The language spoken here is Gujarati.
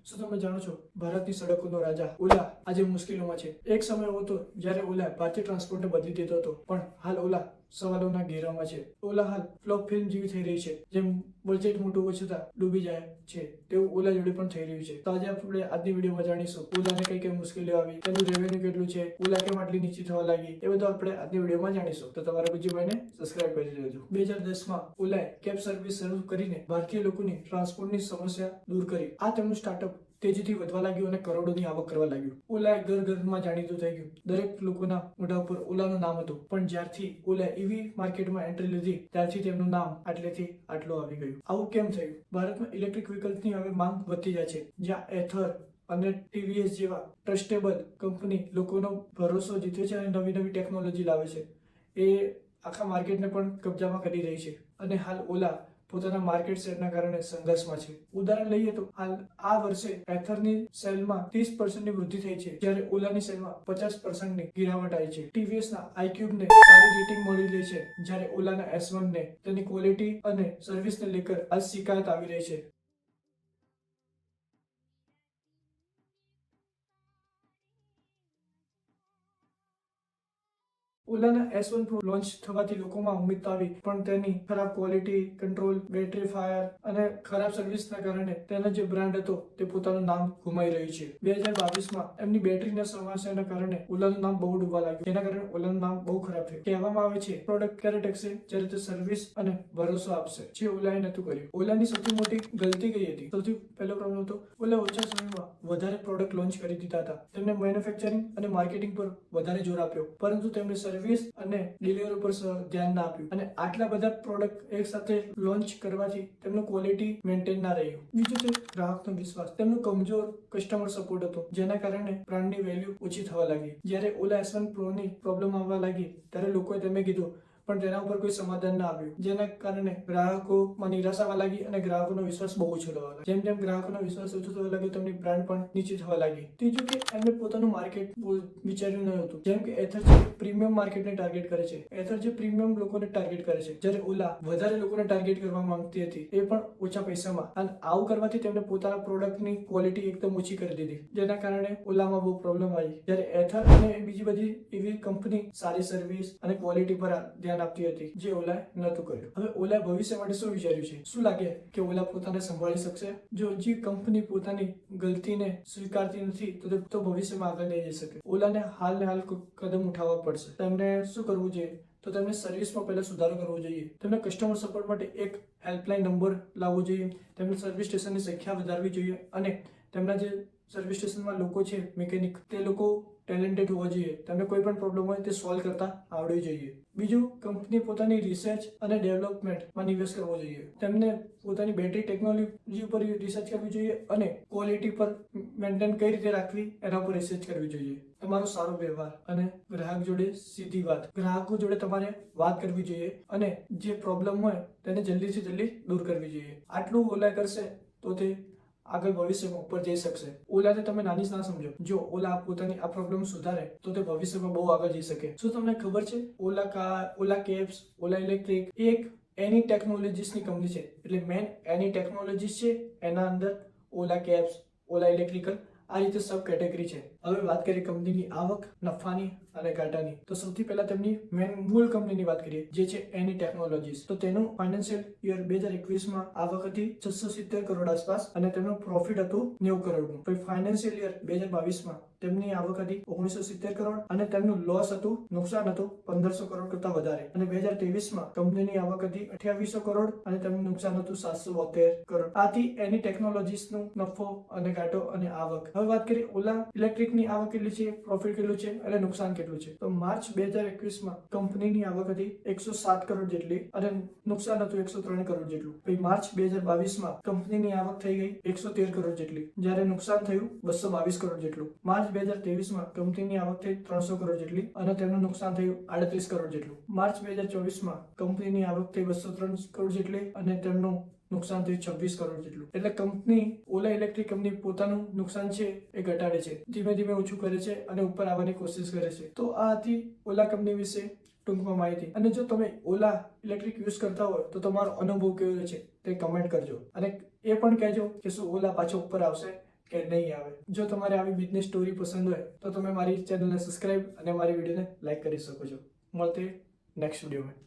શું તમે જાણો છો ભારતની સડકોનો રાજા ઓલા આજે મુશ્કેલીમાં છે? એક સમય એવો હતો જ્યારે ઓલા ભારતીય ટ્રાન્સપોર્ટને બદલી દેતો હતો, પણ હાલ ઓલા સવાલોના ઘેરામાં છે. ઓલા હાલ ફ્લોપ ફિલ્મ જેવી થઈ રહી છે. જેમ બજેટ મોટું હોય છતાં ડૂબી જાય છે, તેવું ઓલા જોડે પણ થઈ રહ્યું છે. તો આજે આપણે આજની વિડીયોમાં જાણીશું ઓલાને કઈ મુશ્કેલીઓ આવી, તેનું રેવન્યુ કેટલું છે, ઓલા કેમ આટલી નીચી થવા લાગી, એ બધું આપણે આજની વિડીયોમાં જાણીશું. તો તમારા ગુજ્જીભાઈને સબસ્ક્રાઇબ કરી દેજો. 2010માં ઓલાએ કેબ સર્વિસ શરૂ કરીને ભારતીય લોકોની ટ્રાન્સપોર્ટની સમસ્યા દૂર કરી. આ તેમનું સ્ટાર્ટઅપ તેજીથી વધવા લાગ્યું અને કરોડોની આવક કરવા લાગ્યું. ઓલા ઘર-ઘરમાં જાણીતું થઈ ગયું. દરેક લોકોના મોઢા ઉપર ઓલાનું નામ હતું. પણ જ્યારથી ઓલા એવી માર્કેટમાં એન્ટ્રી લીધી ત્યારથી તેમનું નામ આટલેથી આટલું આવી ગયું. આવું કેમ થયું? ભારતમાં ઇલેક્ટ્રિક વ્હીકલ્સની હવે માંગ વધતી જાય છે. જ્યાં એથર અને ટીવીએસ જેવા ટ્રસ્ટેબલ કંપની લોકોનો ભરોસો જીતે છે અને નવી નવી ટેકનોલોજી લાવે છે. એ આખા માર્કેટને પણ કબજામાં કરી રહી છે. અને હાલ ઓલા પોતાના માર્કેટ શેરના કારણે સંઘર્ષમાં છે. ઉદાહરણ લઈએ તો હાલ આ વર્ષે એથરની સેલમાં 30% ની વૃદ્ધિ થઈ છે, જ્યારે ઓલાની સેલમાં 50% ની ગિરાવટ આવી છે. ટીવીએસના આઈક્યુબને સારી રેટિંગ મળી રહી છે, જ્યારે ઓલાના S1 ને તેની ક્વોલિટી અને સર્વિસને લઈને આ શિકાયત આવી રહી છે. ઓલાના S1 Pro લોન્ચ થવાથી લોકોમાં ઉમ્મીદ તો આવી, પણ તેની ખરાબ ક્વોલિટી કંટ્રોલ, બેટરી ફાયર અને ખરાબ સર્વિસના કારણે તેનો જે બ્રાન્ડ હતો તે પોતાનું નામ ગુમાવી રહ્યું છે. 2022માં એમની બેટરીના સમસ્યાના કારણે ઓલાનું નામ બહુ ડૂબવા લાગ્યું. તેના કારણે ઓલાનું નામ બહુ ખરાબ થયું. કહેવામાં આવે છે પ્રોડક્ટ ક્યારે ટકશે જ્યારે તે સર્વિસ અને ભરોસો આપશે, જે ઓલાએ નતું કર્યું. ઓલાની સૌથી મોટી ગલતી કઈ હતી? સૌથી પહેલો પ્રોબ્લેમ હતો ઓલા ઓછા સમયમાં વધારે પ્રોડક્ટ લોન્ચ કરી દીધા હતા. તેમને મેન્યુફેક્ચરિંગ અને માર્કેટિંગ પર વધારે જોર આપ્યો, પરંતુ તેમણે સર્વિસ અને ડિલિવરી પર ધ્યાન ના આપ્યું. અને આટલા બધા પ્રોડક્ટ એક સાથે લોન્ચ કરવાથી તેમનું ક્વોલિટી મેન્ટેન ના રહ્યું. બીજું છે ગ્રાહકનો વિશ્વાસ. તેમનું કમજોર કસ્ટમર સપોર્ટ હતો, જેના કારણે બ્રાન્ડની વેલ્યુ ઓછી થવા લાગી. જ્યારે ઓલા S1 Pro ની પ્રોબ્લેમ આવવા લાગી ત્યારે લોકોએ તેમને કીધું, પણ તેના ઉપર કોઈ સમાધાન ના આવ્યું, જેના કારણે ગ્રાહકોમાં નિરાશા આવવા લાગી અને ગ્રાહકોનો વિશ્વાસ બહુ ઓછો થવા લાગ્યો. જેમ જેમ ગ્રાહકોનો વિશ્વાસ ઓછો થવા લાગ્યો, તેમની બ્રાન્ડ પણ નીચે થવા લાગી. ત્રીજું કે એમને પોતાનું માર્કેટ વિચાર્યું ન હતું. જેમ કે એથર જે પ્રીમિયમ માર્કેટને ટાર્ગેટ કરે છે, એથર જે પ્રીમિયમ લોકોને ટાર્ગેટ કરે છે, જ્યારે ઓલા વધારે લોકોને ટાર્ગેટ કરવા માંગતી હતી, એ પણ ઓછા પૈસામાં. અને આવું કરવાથી તેમને પોતાના પ્રોડક્ટની ક્વોલિટી એકદમ ઓછી કરી દીધી, જેના કારણે ઓલામાં બહુ પ્રોબ્લેમ આવી. જ્યારે એથર અને બીજી બધી એવી કંપની સારી સર્વિસ અને ક્વોલિટી પર ધ્યાન આપતી હતી, જે ઓલાએ નતું કર્યું. હવે ઓલા ભવિષ્ય માટે શું વિચાર્યું છે? શું લાગે કે ઓલા પોતાને સંભાળી શકશે? જો જે કંપની પોતાની ગલતીને સ્વીકારતી નથી તો ભવિષ્યમાં આગળ નહીં જઈ શકે. ઓલાને હાલ કદમ ઉઠાવવા પડશે. તેમને શું કરવું જોઈએ? તો તેમને સર્વિસમાં પહેલા સુધારો કરવો જોઈએ. તેમને કસ્ટમર સપોર્ટ માટે એક હેલ્પલાઇન નંબર લાવવો જોઈએ. તેમને સર્વિસ સ્ટેશનની સંખ્યા વધારવી જોઈએ અને તેમના જે સર્વિસ સ્ટેશનમાં લોકો છે, મિકેનિક, તે લોકો ટેલેન્ટેડ હોવા જોઈએ. તેમને કોઈ પણ પ્રોબ્લેમ હોય તે સોલ્વ કરતા આવડવી જોઈએ. બીજું, કંપની પોતાની રિસર્ચ અને ડેવલપમેન્ટમાં નિવેશ કરવો જોઈએ. તેમને પોતાની બેટરી ટેકનોલોજી ઉપર રિસર્ચ કરવી જોઈએ અને ક્વોલિટી પર મેન્ટેન કઈ રીતે રાખવી એના પર રિસર્ચ કરવી જોઈએ. તમારો સારો વ્યવહાર અને ગ્રાહક જોડે સીધી વાત. ગ્રાહકો જોડે તમારે વાત કરવી જોઈએ અને જે પ્રોબ્લેમ હોય તેને જલ્દીથી જલ્દી દૂર કરવી જોઈએ. આટલું ઓલા કરશે તો તે આગળ ભવિષ્યમાં ઉપર જઈ શકશે. ઓલાને તમે નાની ના સમજો. જો ઓલા પોતાની આ પ્રોબ્લેમ સુધારે તો તે ભવિષ્યમાં બહુ આગળ જઈ શકે. શું તમને ખબર છે ઓલા કાર, ઓલા કેબ્સ, ઓલા ઇલેક્ટ્રિક એક એની ટેકનોલોજીસની કંપની છે. એટલે મેન એની ટેકનોલોજીસ છે, એના અંદર ઓલા કેબ્સ, ઓલા ઇલેક્ટ્રિકલ, આ રીતે સબ કેટેગરી છે. હવે વાત કરીએ કંપનીની આવક, નફાની અને ઘાટાની. તો સૌથી પહેલા તેમની મૂળ કંપનીની વાત કરીએ, જે છે એની ટેકનોલોજીસ. તો તેનું ફાઇનાન્શિયલ યર 2021માં આવક હતી 670 કરોડ આસપાસ અને તેમનું પ્રોફિટ હતું 90 કરોડનું. તો ફાઇનાન્શિયલ યર 2022માં તેમની આવક હતી 1970 કરોડ અને તેમનું લોસ હતું, નુકસાન હતું 1500 કરોડ કરતા વધારે. અને 2023માં કંપનીની આવક હતી 2800 કરોડ અને તેમનું નુકસાન હતું 772 કરોડ. આથી એની ટેકનોલોજીસનો નફો અને ઘાટો અને આવક. હવે વાત કરીએ ઓલા ઇલેક્ટ્રિકની આવક કેટલી છે, પ્રોફિટ કેટલું છે અને નુકસાન કેટલું છે. તો માર્ચ 2021માં કંપનીની આવક હતી 107 કરોડ જેટલી અને નુકસાન હતું 103 કરોડ જેટલું. પછી માર્ચ 2022માં કંપનીની આવક થઈ ગઈ 113 કરોડ જેટલી, જ્યારે નુકસાન થયું 222 કરોડ જેટલું. માર્ચ 2023માં કંપનીની આવક થઈ 300 કરોડ જેટલી અને તેમનું નુકસાન થયું 38 કરોડ જેટલું. માર્ચ 2024માં કંપનીની આવક થઈ 203 કરોડ જેટલી અને તેમનું નુકસાન થયું 26 કરોડ જેટલું. એટલે કંપની ઓલા ઇલેક્ટ્રિક કંપની પોતાનું નુકસાન છે એ ઘટાડે છે, ધીમે ધીમે ઓછું કરે છે અને ઉપર આવવાની કોશિશ કરે છે. તો આ હતી ઓલા કંપની વિશે ટૂંકમાં માહિતી. અને જો તમે ઓલા ઇલેક્ટ્રિક યુઝ કરતા હોય તો તમારો અનુભવ કેવો છે તે કમેન્ટ કરજો અને એ પણ કહેજો કે શું ઓલા પાછો ઉપર આવશે કે નહીં આવે. જો તમારે આવી બિઝનેસ સ્ટોરી પસંદ હોય તો તમે મારી ચેનલને સબસ્ક્રાઇબ અને મારી વિડીયોને લાઈક કરી શકો છો. મળતે નેક્સ્ટ વિડીયોમાં.